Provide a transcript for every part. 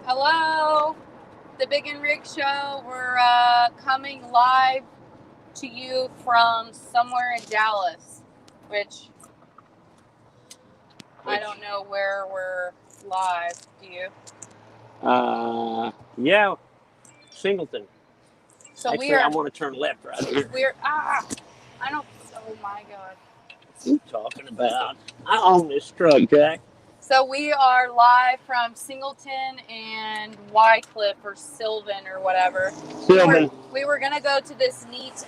Hello, the Bigun and Rick show. We're coming live to you from somewhere in Dallas, which I don't know where we're live. Do you? Yeah, Singleton. So Actually, I want to turn left right here. I don't. Oh my God. What are you talking about? I own this truck, Jack. So we are live from Singleton and Wycliffe or Sylvan or whatever. Sylvan. We were gonna go to this neat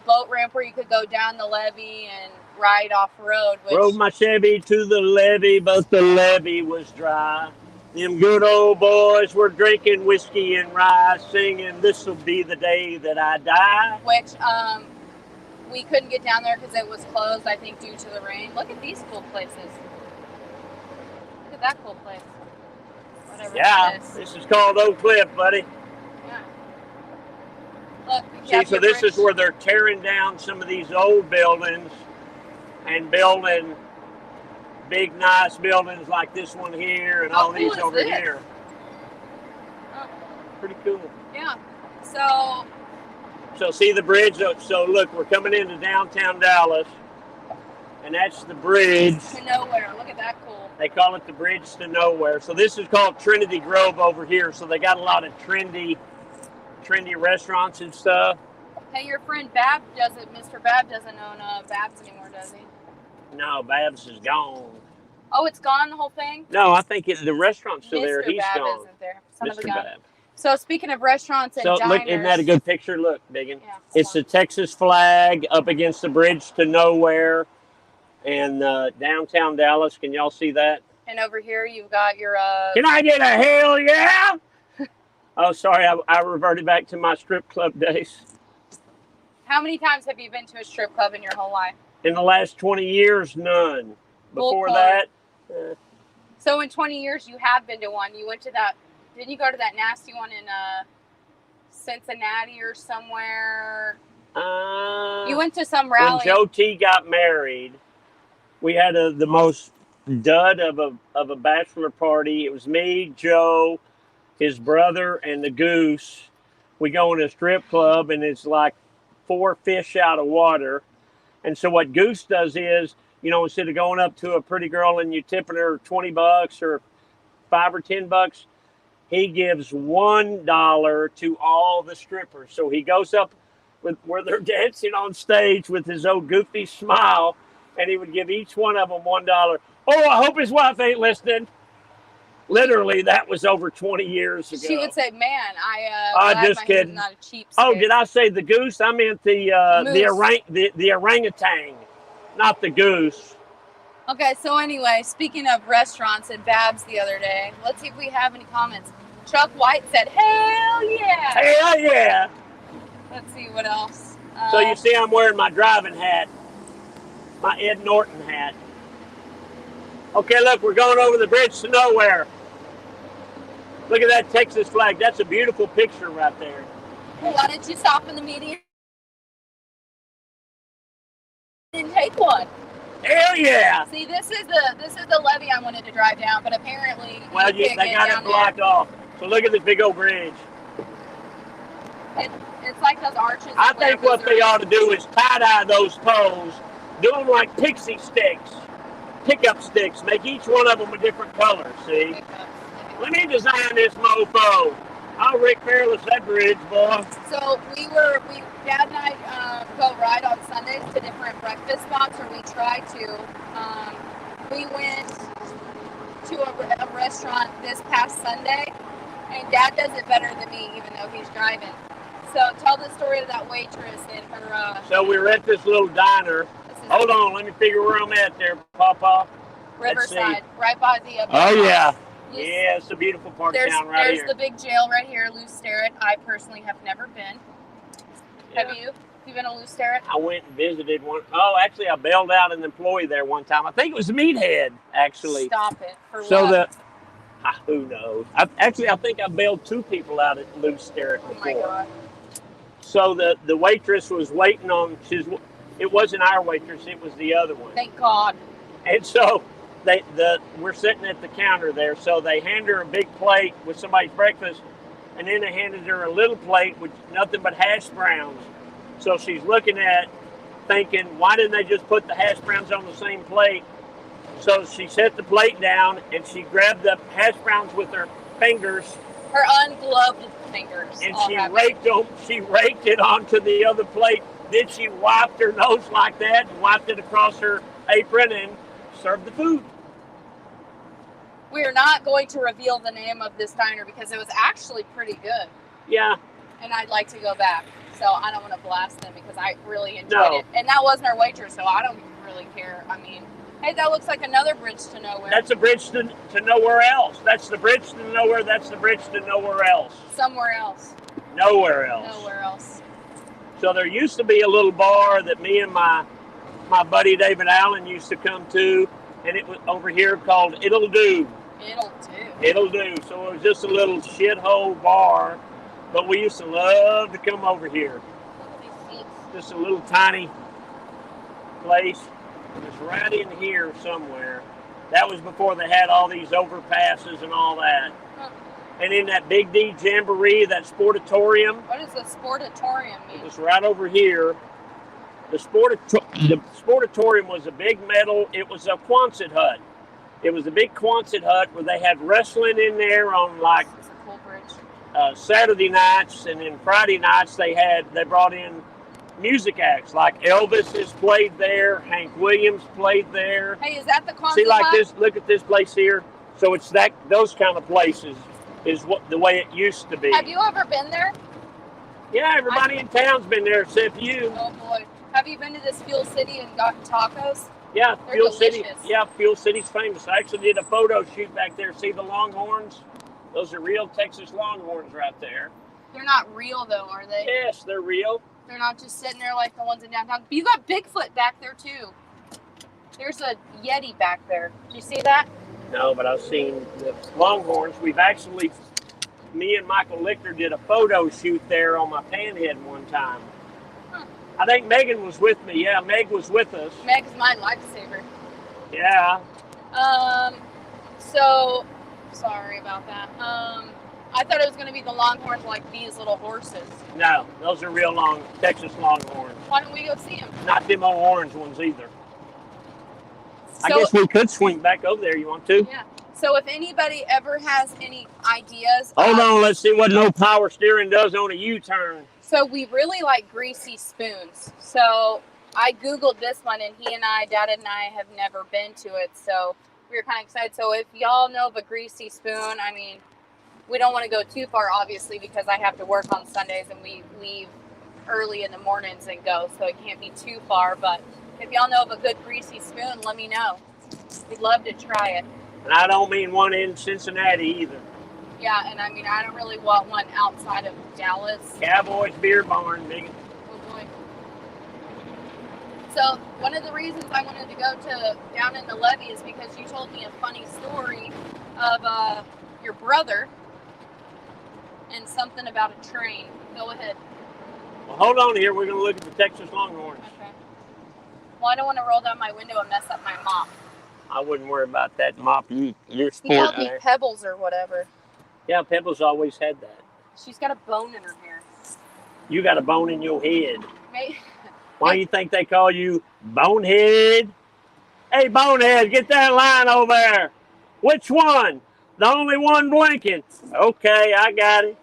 boat ramp where you could go down the levee and ride off road. Rode my Chevy to the levee, but the levee was dry. Them good old boys were drinking whiskey and rye, singing, "This'll be the day that I die." Which we couldn't get down there because it was closed, I think, due to the rain. Look at these cool places. Look at that cool place. Whatever that is. This is called Oak Cliff, buddy. Yeah. Look, see, so this is where they're tearing down some of these old buildings and building big, nice buildings like this one here and all these over here. Oh. Pretty cool. Yeah. So see the bridge? So look, we're coming into downtown Dallas, and that's the bridge. To nowhere. Look at that cool. They call it the bridge to nowhere. So this is called Trinity Grove over here. So they got a lot of trendy restaurants and stuff. Hey, your friend Bab doesn't. Mr. Bab doesn't own Babs anymore, does he? No, Babs is gone. Oh, it's gone, the whole thing? No, I think the restaurant's still there. He's Bab gone. Isn't there. Son of a Mr. gun. Bab. So speaking of restaurants and diners, look, isn't that a good picture? Look, Bigun. Yeah, it's the Texas flag up against the bridge to nowhere, and downtown Dallas. Can y'all see that? And over here you've got your. Can I get a hell yeah? Oh, sorry, I reverted back to my strip club days. How many times have you been to a strip club in your whole life? In the last 20 years, none. Before that. So in 20 years, you have been to one. You went to that. Didn't you go to that nasty one in Cincinnati or somewhere? You went to some rally. When Joe T got married, we had the most dud of a bachelor party. It was me, Joe, his brother, and the Goose. We go in a strip club, and it's like 4 fish out of water. And so what Goose does is, instead of going up to a pretty girl and you tipping her $20 or $5 or $10, he gives $1 to all the strippers. So he goes up where they're dancing on stage with his old goofy smile, and he would give each one of them $1. Oh, I hope his wife ain't listening. Literally, that was over 20 years ago. She would say, "Man, I just kidding. Not a cheap oh, did I say the goose? I meant the orangutan, not the goose." Okay, so anyway, speaking of restaurants and Babs the other day, let's see if we have any comments. Chuck White said, "Hell yeah!" Hell yeah! Let's see what else. So you see, I'm wearing my driving hat, my Ed Norton hat. Okay, look, we're going over the bridge to nowhere. Look at that Texas flag. That's a beautiful picture right there. Well, why didn't you stop in the meeting? Didn't take one. Hell yeah! See, this is the levee I wanted to drive down, but apparently they got it blocked off. So look at this big old bridge. It's like those arches. I think what they ought to do is tie-dye those poles, do them like pixie sticks, pickup sticks. Make each one of them a different color. See? Let me design this mofo. I'll Rick Fairless that bridge, boy. So Dad and I go ride on Sundays to different breakfast spots, or we try to. We went to a restaurant this past Sunday, and Dad does it better than me, even though he's driving. So tell the story of that waitress and her. So we were at this little diner. Hold on, let me figure where I'm at there, Papa. Riverside, right by the. Oh yeah. Yeah, it's a beautiful part of town right here. There's the big jail right here, Lou Sterrett. I personally have never been. Yeah. Have you? You been to Lou Sterrett? I went and visited one. Oh, actually, I bailed out an employee there one time. I think it was Meathead, actually. Stop it. For what? Who knows? I think I bailed 2 people out at Lou Sterrett before. Oh, my God. So the waitress was waiting on, it wasn't our waitress, it was the other one. Thank God. And so we're sitting at the counter there, so they hand her a big plate with somebody's breakfast, and then they handed her a little plate with nothing but hash browns. So she's looking at, thinking, why didn't they just put the hash browns on the same plate? So she set the plate down and she grabbed the hash browns with her fingers. Her ungloved fingers. And she raked it onto the other plate. Then she wiped her nose like that and wiped it across her apron and served the food. We are not going to reveal the name of this diner because it was actually pretty good. Yeah. And I'd like to go back. So I don't want to blast them because I really enjoyed it. And that wasn't our waitress, so I don't really care. I mean, hey, that looks like another bridge to nowhere. That's a bridge to nowhere else. That's the bridge to nowhere. That's the bridge to nowhere else. Somewhere else. Nowhere else. Nowhere else. So there used to be a little bar that me and my buddy David Allen used to come to, and it was over here called It'll Do. It'll Do. It'll Do. So it was just a little shithole bar, but we used to love to come over here. Look at these seats. Just a little tiny place. It's right in here somewhere. That was before they had all these overpasses and all that. Huh. And in that Big D Jamboree, that sportatorium. What does the sportatorium mean? It was right over here. The sportatorium was a big metal. It was a Quonset hut. It was a big Quonset hut where they had wrestling in there on like Saturday nights, and then Friday nights they brought in music acts like Elvis has played there, Hank Williams played there. Hey, is that the Quonset See, like hut? this. Look at this place here. So it's those kind of places is what the way it used to be. Have you ever been there? Yeah, everybody in town's been there except you. Oh boy, have you been to this Fuel City and gotten tacos? Yeah, They're Fuel delicious. City. Yeah, Fuel City's famous. I actually did a photo shoot back there. See the Longhorns? Those are real Texas Longhorns right there. They're not real though, are they? Yes, they're real. They're not just sitting there like the ones in downtown. But you got Bigfoot back there too. There's a Yeti back there. Did you see that? No, but I've seen the Longhorns. Me and Michael Lichter did a photo shoot there on my Panhead one time. Huh. I think Megan was with me. Yeah, Meg was with us. Meg's my lifesaver. Yeah. So, sorry about that. I thought it was going to be the Longhorns like these little horses. No, those are real Texas Longhorns. Why don't we go see them? Not them old orange ones either. So, I guess we could swing back over there. You want to? Yeah. So if anybody ever has any ideas. Hold on, let's see what no power steering does on a U-turn. So we really like greasy spoons. So I Googled this one, and Dad and I have never been to it. So we were kind of excited. So if y'all know of a greasy spoon, I mean, we don't want to go too far, obviously, because I have to work on Sundays and we leave early in the mornings and go. So it can't be too far. But if y'all know of a good greasy spoon, let me know. We'd love to try it. And I don't mean one in Cincinnati either. Yeah, and I mean, I don't really want one outside of Dallas. Cowboys Beer Barn, big. Oh boy. So one of the reasons I wanted to go to down in the levee is because you told me a funny story of your brother and something about a train. Go ahead. Well, hold on here. We're going to look at the Texas Longhorns. Okay. Well, I don't want to roll down my window and mess up my mop. I wouldn't worry about that mop. You're He sport called me there. Pebbles or whatever. Yeah, Pebbles always had that. She's got a bone in her hair. You got a bone in your head. Maybe. Why do you think they call you Bonehead? Hey, Bonehead, get that line over there. Which one? The only one blinking. Okay, I got it.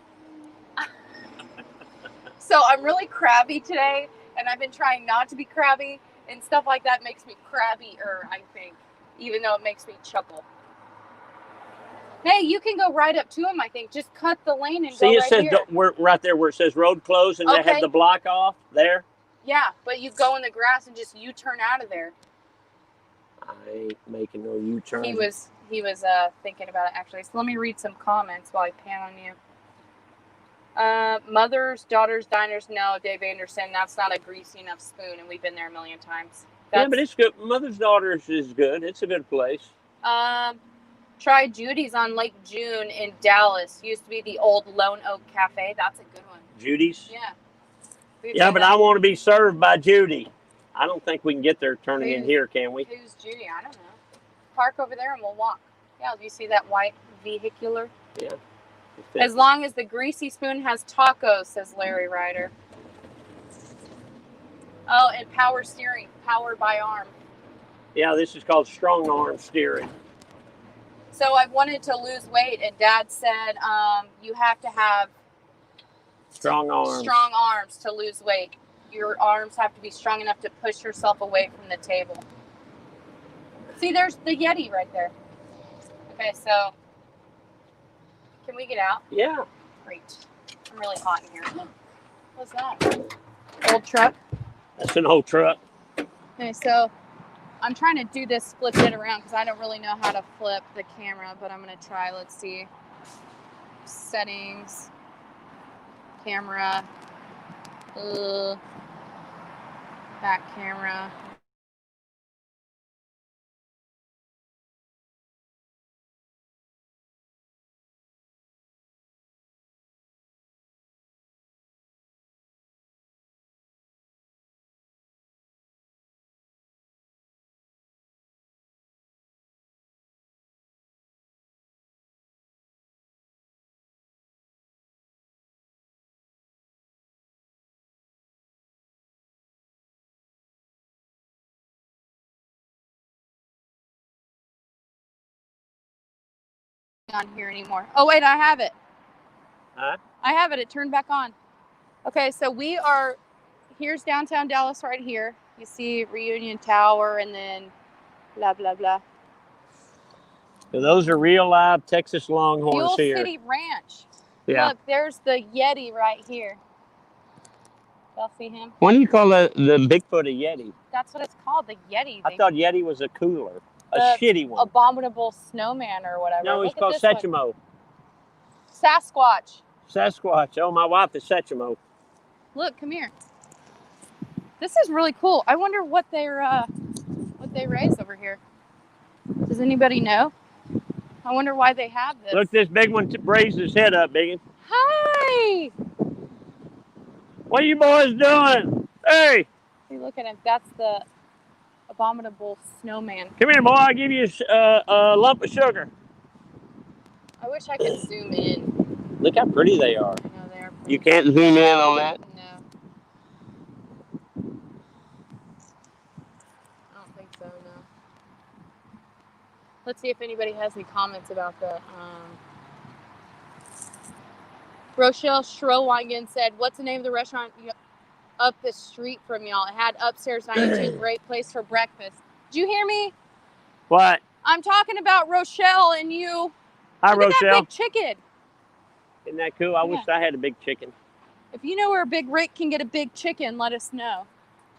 So I'm really crabby today, and I've been trying not to be crabby, and stuff like that makes me crabbier, I think, even though it makes me chuckle. Hey, you can go right up to him, I think. Just cut the lane and See, go it right says here. we're right there where it says road closed, and they Okay. have the block off there. Yeah, but you go in the grass and just U-turn out of there. I ain't making no U-turn. He was thinking about it, actually. So let me read some comments while I pan on you. Mothers, daughters, diners, no. Dave Anderson, that's not a greasy enough spoon, and we've been there a million times. Yeah, but it's good. Mother's Daughters is good. It's a good place. Try Judy's on Lake June in Dallas. Used to be the old Lone Oak Cafe. That's a good one. Judy's? Yeah. Yeah, but I want to be served by Judy. I don't think we can get there turning in here, can we? Who's Judy? I don't know. park over there and we'll walk. Yeah, do you see that white vehicular? Yeah. As long as the greasy spoon has tacos, says Larry Ryder. Oh, and power steering, powered by arm. Yeah, this is called strong arm steering. So I wanted to lose weight, and Dad said you have to have strong arms to lose weight. Your arms have to be strong enough to push yourself away from the table. See, there's the Yeti right there. Okay, so can we get out? Yeah. Great. I'm really hot in here. What's that? Old truck? That's an old truck. Okay, so I'm trying to do this, flip it around, because I don't really know how to flip the camera, but I'm going to try. Let's see. Settings. Camera. Back camera. On here anymore. Oh, wait, I have it. Huh? I have it. It turned back on. Okay, so here's downtown Dallas right here. You see Reunion Tower and then blah, blah, blah. So those are real live Texas Longhorns Fuel here. City Ranch. Yeah. Look, there's the Yeti right here. Y'all see him? Why do you call the Bigfoot a Yeti? That's what it's called, the Yeti. I thought Yeti was a cooler. A shitty one. Abominable snowman or whatever. No, he's Look called at this Sechimo. one. Sasquatch. Sasquatch. Oh, my wife is Sechimo. Look, come here. This is really cool. I wonder what they raise over here. Does anybody know? I wonder why they have this. Look, this big one raised his head up, Bigun. Hi! What are you boys doing? Hey! See, look at him. That's the abominable snowman. Come here, boy. I'll give you a lump of sugar. I wish I could zoom in. Look how pretty they are. I know they are pretty. You can't zoom in on that? No. I don't think so, no. Let's see if anybody has any comments about the... Rochelle Schrowangen said, what's the name of the restaurant up the street from y'all? It had upstairs 92, great place for breakfast. Did you hear me? What? I'm talking about Rochelle and you. Hi, Look Rochelle. at that big chicken. Isn't that cool? I wish I had a big chicken. If you know where Big Rick can get a big chicken, let us know.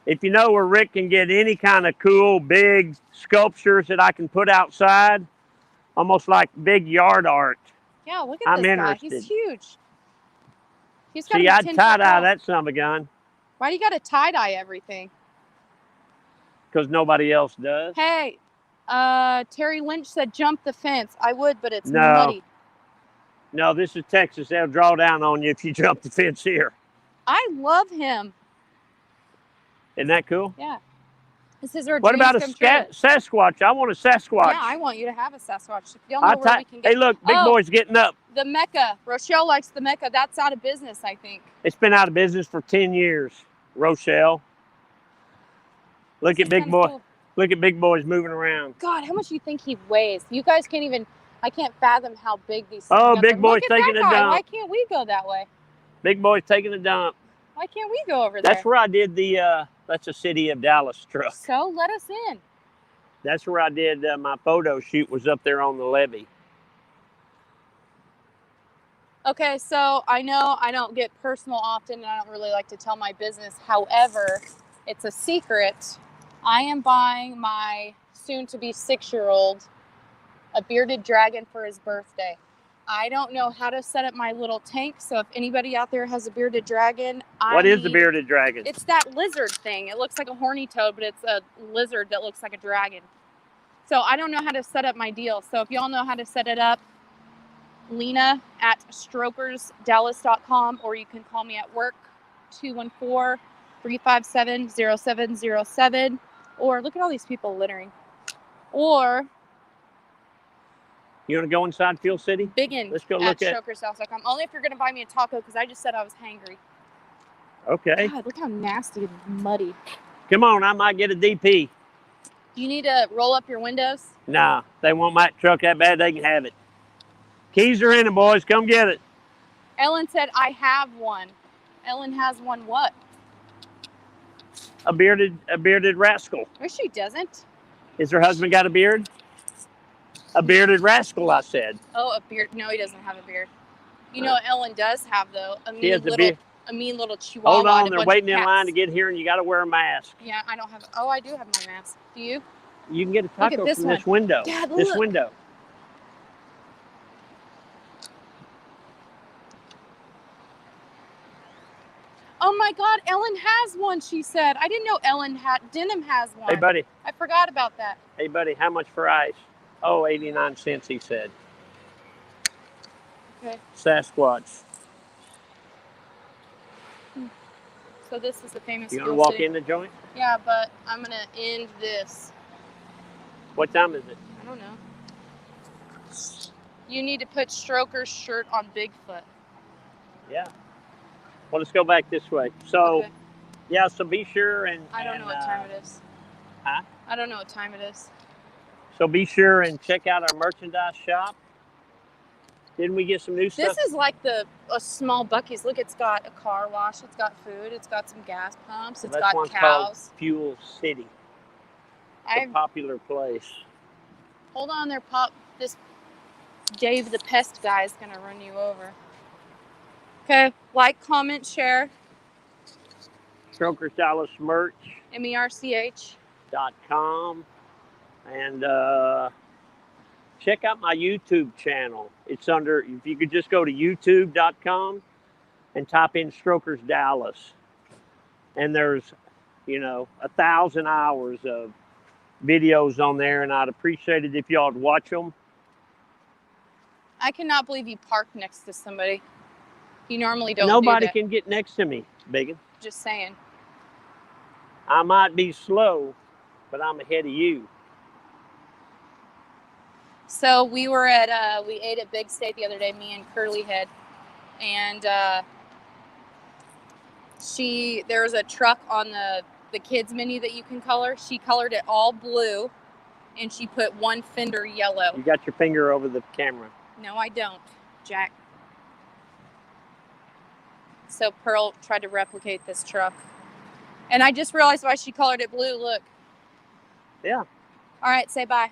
If you know where Rick can get any kind of cool, big sculptures that I can put outside, almost like big yard art. Yeah, look at this guy. Interested. He's huge. He's got See, I'd tie-dye that son of a gun. Why do you got to tie-dye everything? Because nobody else does. Hey, Terry Lynch said jump the fence. I would, but it's muddy. No, this is Texas. They'll draw down on you if you jump the fence here. I love him. Isn't that cool? Yeah. This is our What about a Sasquatch? Sasquatch? I want a Sasquatch. Yeah, I want you to have a Sasquatch. If y'all know where we can get... Hey, look, Big Boy's getting up. The Mecca. Rochelle likes the Mecca. That's out of business, I think. It's been out of business for 10 years, Rochelle. Look at Big Boy. Cool. Look at Big Boy's moving around. God, how much do you think he weighs? You guys can't even... I can't fathom how big these things are. are. Big Boy's taking a dump. Why can't we go that way? Big Boy's taking a dump. Why can't we go over there? That's where I did the, that's a City of Dallas truck. So let us in. That's where I did my photo shoot, was up there on the levee. Okay, so I know I don't get personal often and I don't really like to tell my business. However, it's a secret. I am buying my soon-to-be 6-year-old a bearded dragon for his birthday. I don't know how to set up my little tank, so if anybody out there has a bearded dragon, What is the bearded dragon? It's that lizard thing. It looks like a horny toad, but it's a lizard that looks like a dragon. So I don't know how to set up my deal. So if y'all know how to set it up, Lena at strokersdallas.com, or you can call me at work, 214-357-0707. Or look at all these people littering. Or You want to go inside Fuel City? Bigun Let's go at look at. strokershouse.com. Only if you're going to buy me a taco because I just said I was hangry. Okay. God, look how nasty and muddy. Come on, I might get a DP. Do you need to roll up your windows? Nah, they want my truck that bad, they can have it. Keys are in it, boys. Come get it. Ellen said, I have one. Ellen has one what? A bearded rascal. No, she doesn't. Is her husband got a beard? A bearded rascal, I said. Oh, a beard. No, he doesn't have a beard. You know what Ellen does have, though? A She has mean little chihuahua. Hold on, and a they're bunch waiting of in line cats. to get here, and you got to wear a mask. Yeah, I don't have. Oh, I do have my mask. Do you? You can get a Look at taco this from one. this window. Dad, this look. window. Oh my God, Ellen has one. She said. I didn't know Denim has one. Hey, buddy. I forgot about that. Hey, buddy. How much for ice? Oh, 89 cents. He said. Okay. Sasquatch. So this is the famous. You gonna Fuel walk City. in the joint? Yeah, but I'm gonna end this. What time is it? I don't know. You need to put Stroker's shirt on Bigfoot. Yeah. Well, let's go back this way. So, Okay. yeah. So be sure and. I don't know what time it is. Huh? I don't know what time it is. So be sure and check out our merchandise shop. Didn't we get some new stuff? This is like a small Buc-ee's. Look, it's got a car wash. It's got food. It's got some gas pumps. It's got one's called cows. Fuel City. It's a popular place. Hold on there, Pop. This Dave the Pest guy is going to run you over. Okay. Like, comment, share. Strokers Dallas merch. MERCH. .com and check out my YouTube channel. It's under, if you could just go to youtube.com and type in Strokers Dallas, and there's 1,000 hours of videos on there, and I'd appreciate it if y'all would watch them. I cannot believe you parked next to somebody. You normally don't. Nobody do that. can get next to me, Bigun. Just saying. I might be slow, but I'm ahead of you. So we were at we ate at Big State the other day, me and Curly Head, and there was a truck on the kids menu that you can color. She colored it all blue, and she put one fender yellow. You got your finger over the camera. No, I don't, Jack. So Pearl tried to replicate this truck, and I just realized why she colored it blue. Look. Yeah. All right, say bye.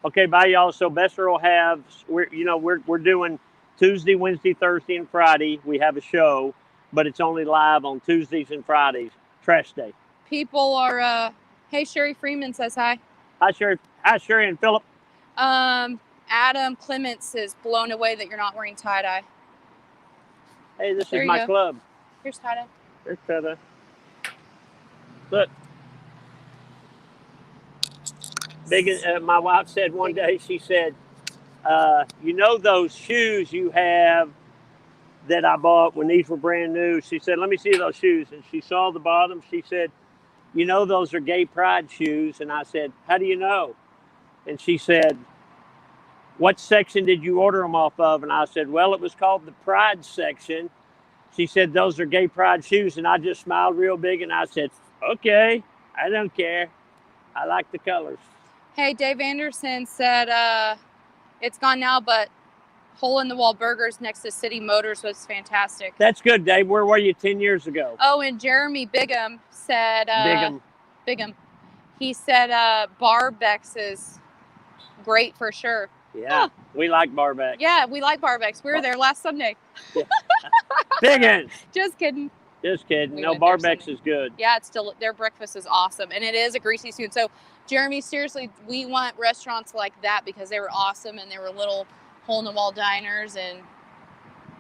Okay, bye y'all. So Besser will have we're doing Tuesday, Wednesday, Thursday, and Friday. We have a show, but it's only live on Tuesdays and Fridays. Trash day. People are hey, Sherry Freeman says hi. Hi Sherry and Philip. Adam Clements is blown away that you're not wearing tie-dye. Hey, this There is you my go. club. Here's tie-dye. There's tie-dye. Look. My wife said one day, she said, those shoes you have that I bought when these were brand new. She said, let me see those shoes. And she saw the bottom. She said, those are gay pride shoes. And I said, how do you know? And she said, what section did you order them off of? And I said, well, it was called the pride section. She said, those are gay pride shoes. And I just smiled real big and I said, okay, I don't care. I like the colors. Hey, Dave Anderson said it's gone now, but Hole in the Wall Burgers next to City Motors was fantastic. That's good, Dave. Where were you 10 years ago? Oh, and Jeremy Bigham said Bigham. He said Barbex is great for sure. Yeah, we like Barbex. Yeah, we like Barbex. We were there last Sunday. Yeah. Biggin. Just kidding. Just kidding. We No, went there Barbex Sunday. is good. Yeah, it's still, their breakfast is awesome, and it is a greasy spoon. So, Jeremy, seriously, we want restaurants like that because they were awesome and they were little hole-in-the-wall diners, and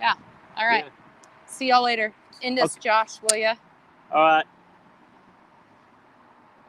yeah. All right. Yeah. See y'all later. End this, Okay. Josh, will ya? All right.